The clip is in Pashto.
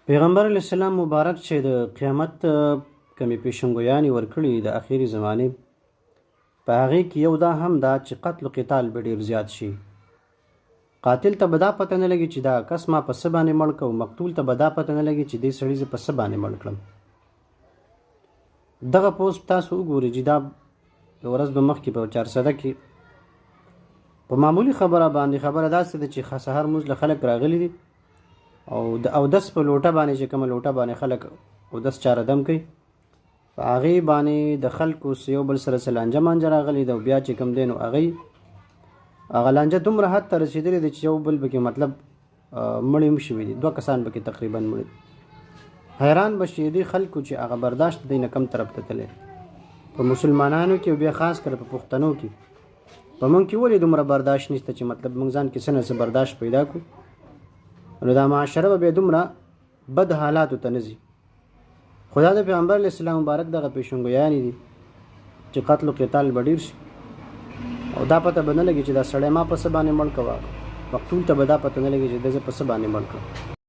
پیغمبر علیه السلام مبارک چې د قیامت کمې پیشنګویانې ورکړي د اخري زمانې په هغې کې یو دا هم ده چې قتل و قتال به ډېر زیات شي. قاتل ته به دا پته نه لګي چې دا کس ما په څه باندې مړ کړ، مقتول ته به دا پته نه لګي چې دې سړي زه په څه باندې مړ کړم. دغه پوسټ تاسو وګورئ چې دا یوه ورځ به مخکې په 400 کې په معمولي خبره داسې ده چې سهار مونځ له خلک راغلي دي او د اودس په لوټه باندې چې کومه لوټه باندې خلک اودس چاره دم کوي، په هغې باندې د خلکو یو بل سره څه لانجه مانجه راغلي ده او بیا چې کوم دی نو هغه لانجه دومره حد ته رسېدلې ده چې یو بل پکې مطلب مړي هم شوي دي، 2 کسان پکې تقریبا مړي. حیران به شي دې خلکو چې هغه برداشت دی نه کم طرف ته تللی په مسلمانانو کې او بیا خاص کر په پښتنو کې. په موږ کې ولې دومره برداشت نشته چې مطلب موږ ځان کې څه نه څه برداشت پیدا کړو، نو دا معاشره به بیا دومره بد حالاتو ته نه ځي. خدا د پیغمبر علیه السلام مبارک دغه پیشنګویانې دي چې قتل و قتال به ډېر شي او دا پته به نه لګي چې دا سړی ما په څه باندې مړ کړه، مقتول ته به دا پته نه لګي چې د زه په څه باندې مړ کړم.